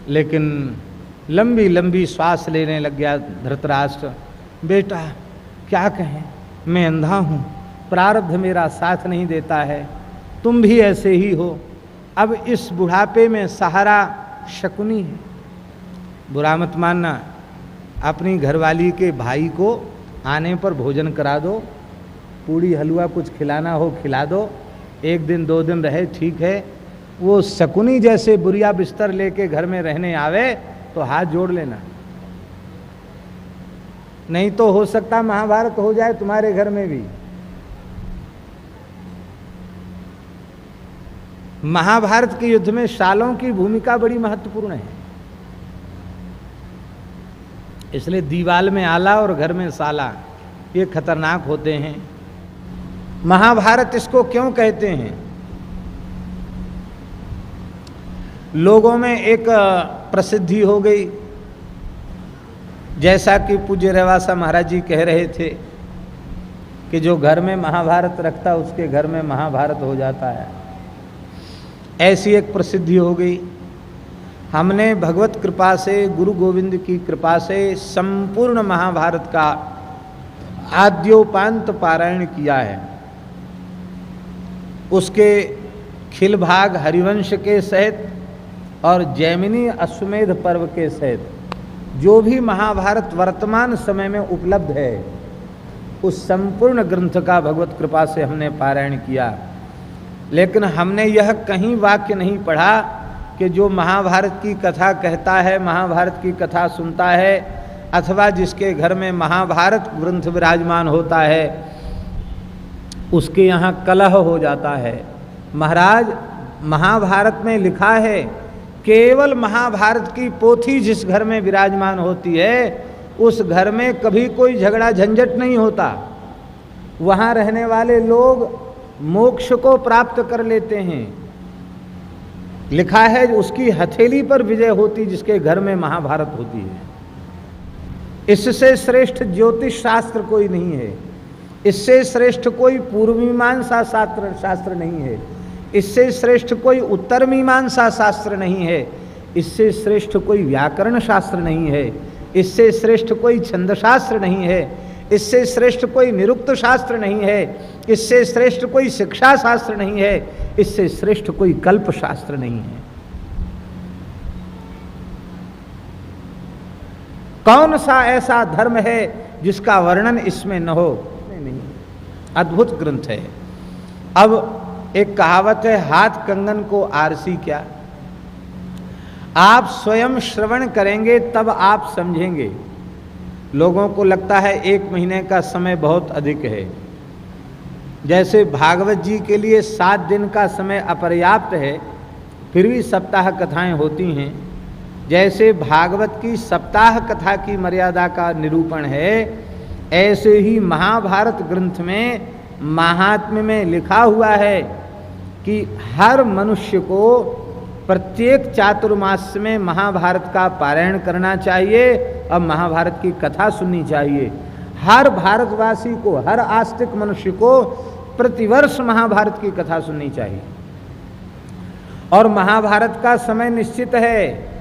लेकिन लंबी लंबी श्वास लेने लग गया धृतराष्ट्र। बेटा क्या कहें, मैं अंधा हूँ, प्रारब्ध मेरा साथ नहीं देता है, तुम भी ऐसे ही हो। अब इस बुढ़ापे में सहारा शकुनी है। बुरा मत मानना, अपनी घरवाली के भाई को आने पर भोजन करा दो, पूड़ी हलवा कुछ खिलाना हो खिला दो, 1 दिन 2 दिन रहे ठीक है। वो शकुनी जैसे बुरिया बिस्तर लेके घर में रहने आवे तो हाथ जोड़ लेना, नहीं तो हो सकता महाभारत हो जाए तुम्हारे घर में भी। महाभारत के युद्ध में शालों की भूमिका बड़ी महत्वपूर्ण है, इसलिए दीवाल में आला और घर में साला ये खतरनाक होते हैं। महाभारत इसको क्यों कहते हैं? लोगों में एक प्रसिद्धि हो गई, जैसा कि पूज्य रेवासा महाराज जी कह रहे थे कि जो घर में महाभारत रखता उसके घर में महाभारत हो जाता है। ऐसी एक प्रसिद्धि हो गई। हमने भगवत कृपा से, गुरु गोविंद की कृपा से संपूर्ण महाभारत का आद्योपांत पारायण किया है। उसके खिल भाग हरिवंश के सहित और जैमिनी अश्वमेध पर्व के सहित जो भी महाभारत वर्तमान समय में उपलब्ध है उस संपूर्ण ग्रंथ का भगवत कृपा से हमने पारायण किया। लेकिन हमने यह कहीं वाक्य नहीं पढ़ा कि जो महाभारत की कथा कहता है, महाभारत की कथा सुनता है, अथवा जिसके घर में महाभारत ग्रंथ विराजमान होता है उसके यहाँ कलह हो जाता है। महाराज, महाभारत में लिखा है केवल महाभारत की पोथी जिस घर में विराजमान होती है उस घर में कभी कोई झगड़ा झंझट नहीं होता, वहाँ रहने वाले लोग मोक्ष को प्राप्त कर लेते हैं। लिखा है उसकी हथेली पर विजय होती जिसके घर में महाभारत होती है। इससे श्रेष्ठ ज्योतिष शास्त्र कोई नहीं है, इससे श्रेष्ठ कोई पूर्व मीमांसा शास्त्र नहीं है, इससे श्रेष्ठ कोई उत्तर मीमांसा शास्त्र नहीं है, इससे श्रेष्ठ कोई व्याकरण शास्त्र नहीं है, इससे श्रेष्ठ कोई छंद शास्त्र नहीं है, इससे श्रेष्ठ कोई निरुक्त शास्त्र नहीं है, इससे श्रेष्ठ कोई शिक्षा शास्त्र नहीं है, इससे श्रेष्ठ कोई कल्प शास्त्र नहीं है। कौन सा ऐसा धर्म है जिसका वर्णन इसमें न हो? नहीं, अद्भुत ग्रंथ है। अब एक कहावत है, हाथ कंगन को आरसी क्या। आप स्वयं श्रवण करेंगे तब आप समझेंगे। लोगों को लगता है 1 महीने का समय बहुत अधिक है, जैसे भागवत जी के लिए 7 दिन का समय अपर्याप्त है फिर भी सप्ताह कथाएं होती हैं, जैसे भागवत की सप्ताह कथा की मर्यादा का निरूपण है, ऐसे ही महाभारत ग्रंथ में महात्म्य में लिखा हुआ है कि हर मनुष्य को प्रत्येक चातुर्मास में महाभारत का पारायण करना चाहिए और महाभारत की कथा सुननी चाहिए। हर भारतवासी को, हर आस्तिक मनुष्य को प्रतिवर्ष महाभारत की कथा सुननी चाहिए। और महाभारत का समय निश्चित है,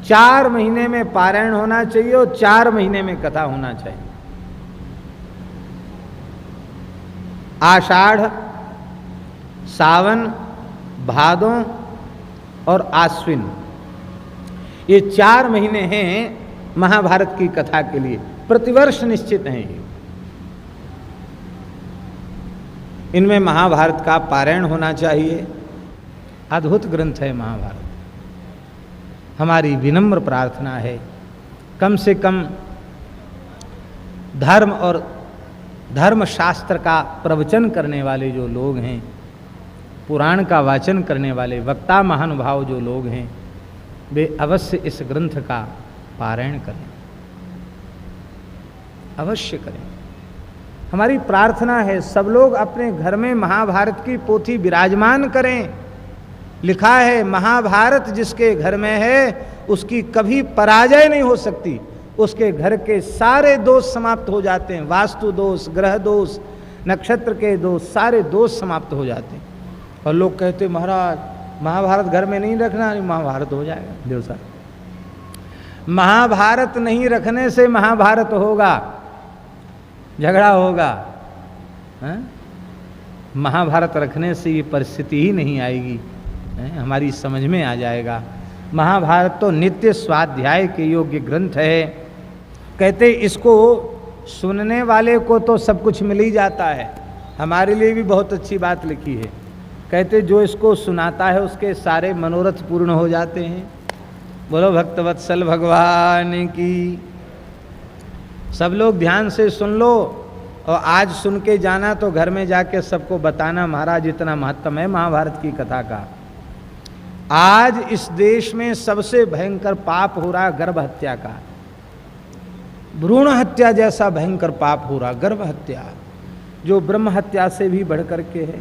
4 महीने में पारायण होना चाहिए और 4 महीने में कथा होना चाहिए। आषाढ़, सावन, भादों और आश्विन, ये 4 महीने हैं महाभारत की कथा के लिए, प्रतिवर्ष निश्चित हैं ये। इनमें महाभारत का पारायण होना चाहिए। अद्भुत ग्रंथ है महाभारत। हमारी विनम्र प्रार्थना है कम से कम धर्म और धर्मशास्त्र का प्रवचन करने वाले जो लोग हैं, पुराण का वाचन करने वाले वक्ता महानुभाव जो लोग हैं, वे अवश्य इस ग्रंथ का पारायण करें, अवश्य करें। हमारी प्रार्थना है सब लोग अपने घर में महाभारत की पोथी विराजमान करें। लिखा है महाभारत जिसके घर में है उसकी कभी पराजय नहीं हो सकती, उसके घर के सारे दोष समाप्त हो जाते हैं। वास्तु दोष, ग्रह दोष, नक्षत्र के दोष, सारे दोष समाप्त हो जाते हैं। और लोग कहते महाराज महाभारत घर में नहीं रखना, नहीं महाभारत हो जाएगा। देव साहब महाभारत नहीं रखने से महाभारत होगा, झगड़ा होगा। महाभारत रखने से ये परिस्थिति ही नहीं आएगी, हमारी समझ में आ जाएगा। महाभारत तो नित्य स्वाध्याय के योग्य ग्रंथ है। कहते इसको सुनने वाले को तो सब कुछ मिल ही जाता है। हमारे लिए भी बहुत अच्छी बात लिखी है। कहते जो इसको सुनाता है उसके सारे मनोरथ पूर्ण हो जाते हैं। बोलो भक्तवत्सल भगवान की। सब लोग ध्यान से सुन लो, और आज सुन के जाना तो घर में जाके सबको बताना, महाराज इतना महत्व है महाभारत की कथा का। आज इस देश में सबसे भयंकर पाप हो रहा गर्भ हत्या का। भ्रूण हत्या जैसा भयंकर पाप हो रहा गर्भ हत्या, जो ब्रह्म हत्या से भी बढ़ करके है।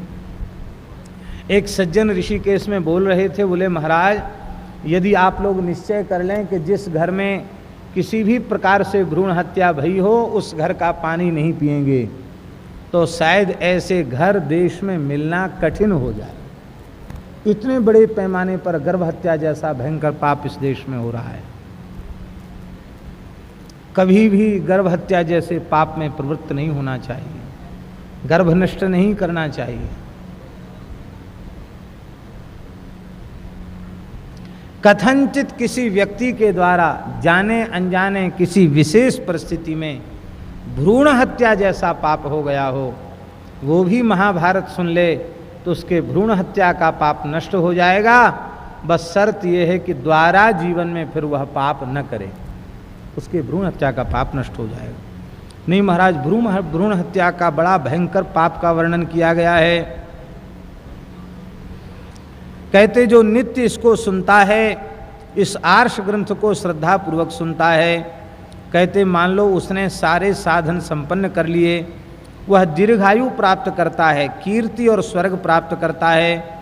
एक सज्जन ऋषिकेश में बोल रहे थे, बोले महाराज यदि आप लोग निश्चय कर लें कि जिस घर में किसी भी प्रकार से भ्रूण हत्या भई हो उस घर का पानी नहीं पिएंगे, तो शायद ऐसे घर देश में मिलना कठिन हो जाए। इतने बड़े पैमाने पर गर्भ हत्या जैसा भयंकर पाप इस देश में हो रहा है। कभी भी गर्भ हत्या जैसे पाप में प्रवृत्त नहीं होना चाहिए, गर्भ नष्ट नहीं करना चाहिए। कथनचित किसी व्यक्ति के द्वारा जाने अनजाने किसी विशेष परिस्थिति में भ्रूण हत्या जैसा पाप हो गया हो, वो भी महाभारत सुन ले तो उसके भ्रूण हत्या का पाप नष्ट हो जाएगा। बस शर्त यह है कि द्वारा जीवन में फिर वह पाप न करे, उसके भ्रूण हत्या का पाप नष्ट हो जाएगा। नहीं महाराज, भ्रूण हत्या का बड़ा भयंकर पाप का वर्णन किया गया है। कहते जो नित्य इसको सुनता है, इस आर्ष ग्रंथ को श्रद्धा पूर्वक सुनता है, कहते मान लो उसने सारे साधन संपन्न कर लिए, वह दीर्घायु प्राप्त करता है, कीर्ति और स्वर्ग प्राप्त करता है।